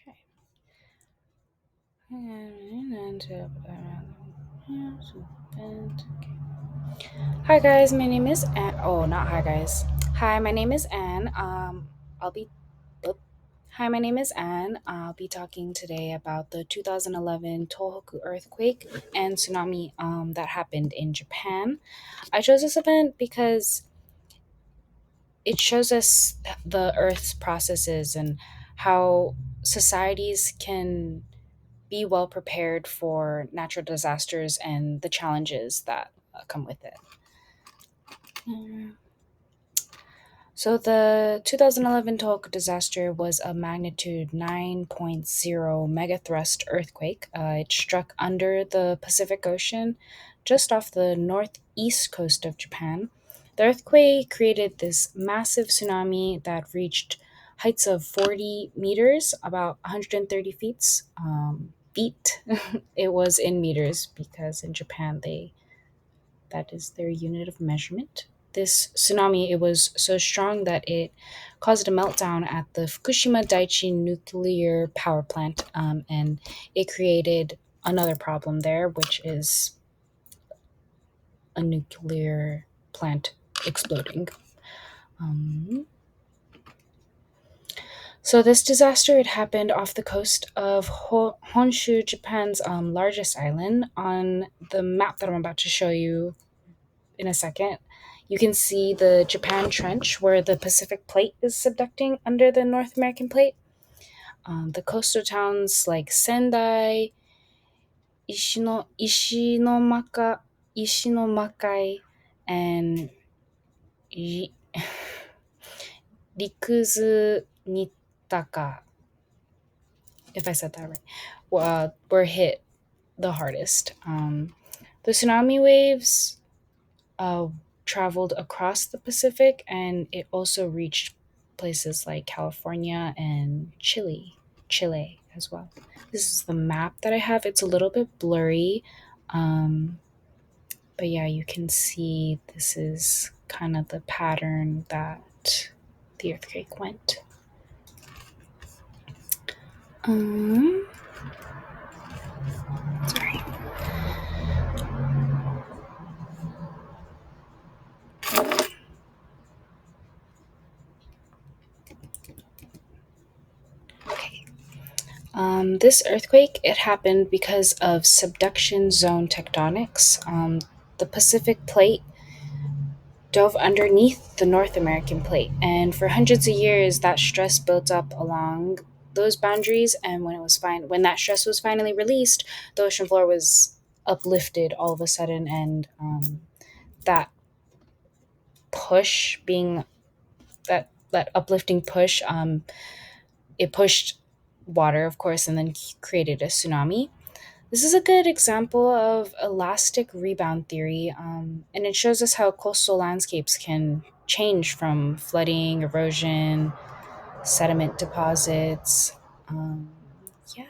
Okay. Hi guys, my name is Anne. Oh, not hi guys. Hi, my name is Anne. I'll be. oop. Hi, my name is Anne. I'll be talking today about the 2011 Tohoku earthquake and tsunami that happened in Japan. I chose this event because it shows us the Earth's processes and how societies can be well prepared for natural disasters and the challenges that come with it. Mm. So, the 2011 Tohoku disaster was a magnitude 9.0 megathrust earthquake. It struck under the Pacific Ocean just off the northeast coast of Japan. The earthquake created this massive tsunami that reached heights of 40 meters, about 130 feet. Feet. It was in meters because in Japan that is their unit of measurement. This tsunami, it was so strong that it caused a meltdown at the Fukushima Daiichi nuclear power plant, and it created another problem there, which is a nuclear plant exploding. Um, so this disaster, it happened off the coast of Honshu, Japan's largest island. On the map that I'm about to show you in a second, you can see the Japan Trench where the Pacific Plate is subducting under the North American Plate. The coastal towns like Sendai, Ishinomakai, and Ri- Rikuzu Nitaka, if I said that right, were hit the hardest. The tsunami waves uh, traveled across the Pacific, and it also reached places like California and Chile as well. This is the map that I have. It's a little bit blurry, um, but yeah, you can see this is kind of the pattern that the earthquake went. Um, Sorry. Okay. This earthquake, it happened because of subduction zone tectonics. The Pacific Plate dove underneath the North American plate. And for hundreds of years, that stress built up along those boundaries. And when that stress was finally released, the ocean floor was uplifted all of a sudden. And that push being that uplifting push, it pushed water, of course, and then created a tsunami. This is a good example of elastic rebound theory, and it shows us how coastal landscapes can change from flooding, erosion, sediment deposits. Um, yeah.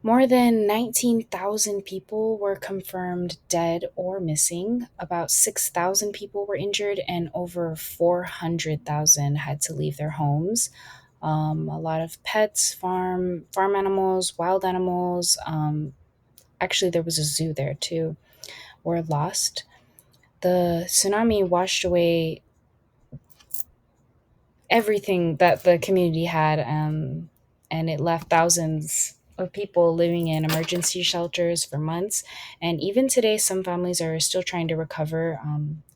More than 19,000 people were confirmed dead or missing. About 6,000 people were injured, and over 400,000 had to leave their homes. A lot of pets, farm animals, wild animals. Actually, there was a zoo there too. Were lost. The tsunami washed away everything that the community had, and it left thousands of people living in emergency shelters for months. And even today, some families are still trying to recover,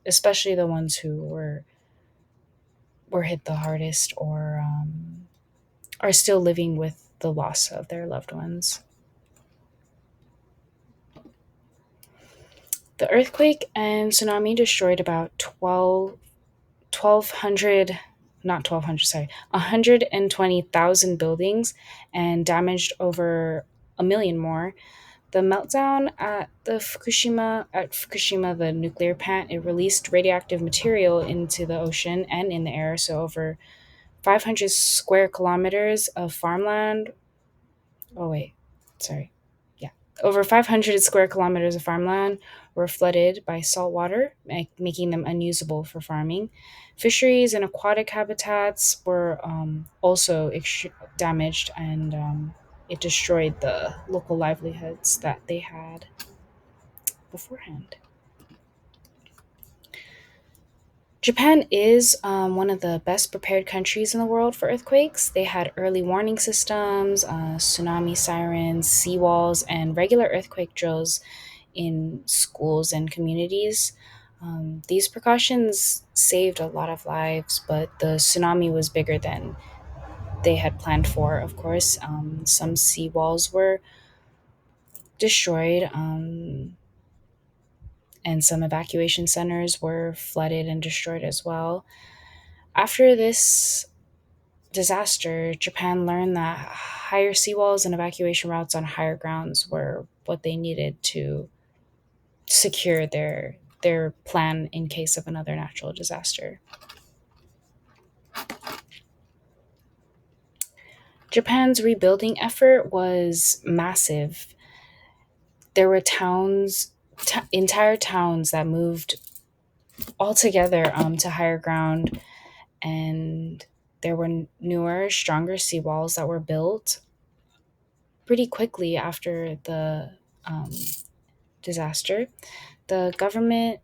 especially the ones who were hit the hardest or are still living with the loss of their loved ones. The earthquake and tsunami destroyed about 1,200, not 1,200, sorry, 120,000 buildings and damaged over a million more. The meltdown at Fukushima, the nuclear plant, it released radioactive material into the ocean and in the air. So over 500 square kilometers of farmland. Oh wait, sorry. Yeah, over 500 square kilometers of farmland were flooded by salt water, making them unusable for farming. Fisheries and aquatic habitats were also damaged, and it destroyed the local livelihoods that they had beforehand. Japan is one of the best prepared countries in the world for earthquakes. They had early warning systems, tsunami sirens, seawalls, and regular earthquake drills in schools and communities. These precautions saved a lot of lives, but the tsunami was bigger than they had planned for, of course. Some seawalls were destroyed, and some evacuation centers were flooded and destroyed as well. After this disaster, Japan learned that higher seawalls and evacuation routes on higher grounds were what they needed to secure their plan in case of another natural disaster. Japan's rebuilding effort was massive. There were entire towns that moved all together to higher ground, and there were newer, stronger seawalls that were built pretty quickly after the um, disaster. The government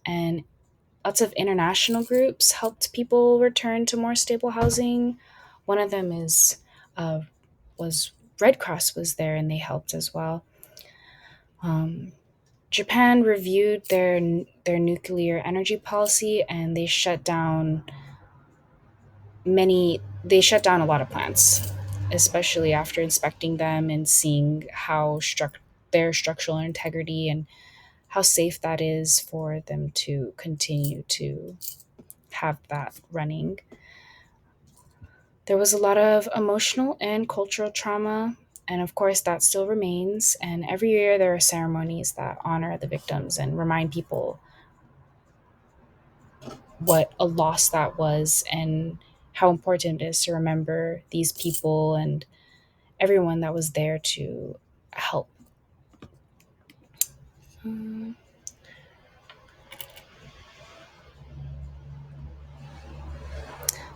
and lots of international groups helped people return to more stable housing. One of them uh, was Red Cross was there and they helped as well. Um, Japan reviewed their nuclear energy policy and they shut down a lot of plants, especially after inspecting them and seeing how their structural integrity and how safe that is for them to continue to have that running. There was a lot of emotional and cultural trauma, and of course, that still remains. And every year, there are ceremonies that honor the victims and remind people what a loss that was and how important it is to remember these people and everyone that was there to help. Mm.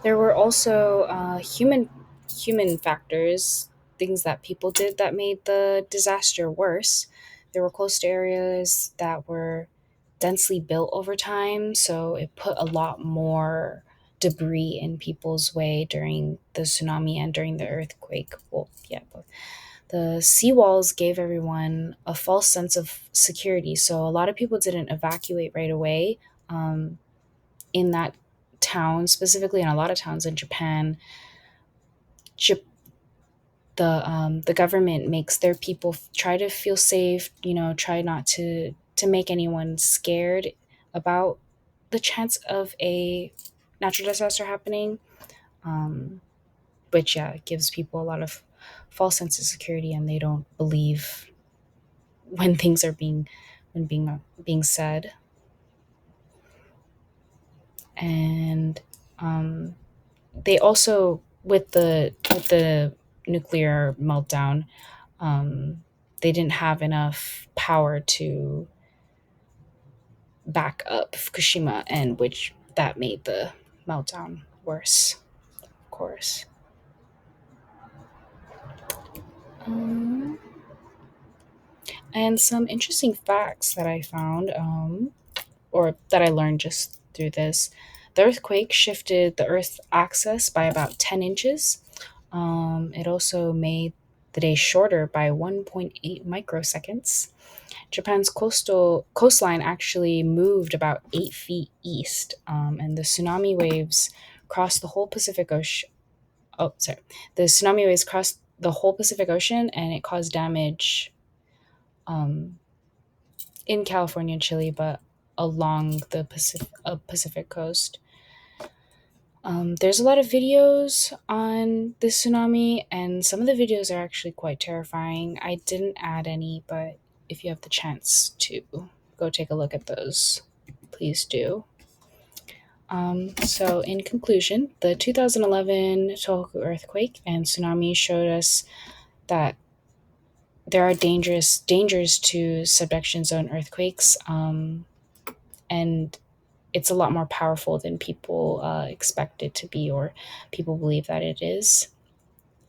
There were also human factors, things that people did that made the disaster worse. There were coastal areas that were densely built over time, so it put a lot more debris in people's way during the tsunami and during the earthquake. Well, yeah, both. The seawalls gave everyone a false sense of security, so a lot of people didn't evacuate right away. Um, in that town, specifically in a lot of towns in Japan, Jap- the government makes their people try to feel safe. Try not to make anyone scared about the chance of a natural disaster happening. Um, which yeah, it gives people a lot of false sense of security, and they don't believe when things are being said. And um, they also with the nuclear meltdown, um, they didn't have enough power to back up Fukushima, and which that made the meltdown worse, of course. Um, and some interesting facts that I found, or that I learned just through this: the earthquake shifted the Earth's axis by about 10 inches. It also made the day shorter by 1.8 microseconds. Japan's coastline actually moved about 8 feet east, and the tsunami waves crossed the whole Pacific Ocean. Oh, sorry. The tsunami waves crossed the whole Pacific Ocean, and it caused damage um, in California and Chile, but along the Pacific coast. There's a lot of videos on the tsunami, and some of the videos are actually quite terrifying. I didn't add any, but if you have the chance to go take a look at those, please do. So, in conclusion, the 2011 Tohoku earthquake and tsunami showed us that there are dangers to subduction zone earthquakes, and it's a lot more powerful than people expect it to be, or people believe that it is.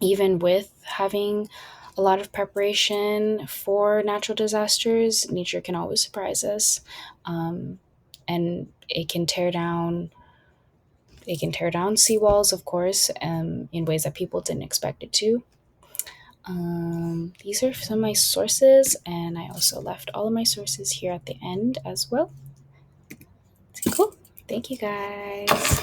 Even with having a lot of preparation for natural disasters, nature can always surprise us, um, and it can tear down seawalls, of course, in ways that people didn't expect it to. These are some of my sources, and I also left all of my sources here at the end as well. Cool. Thank you guys.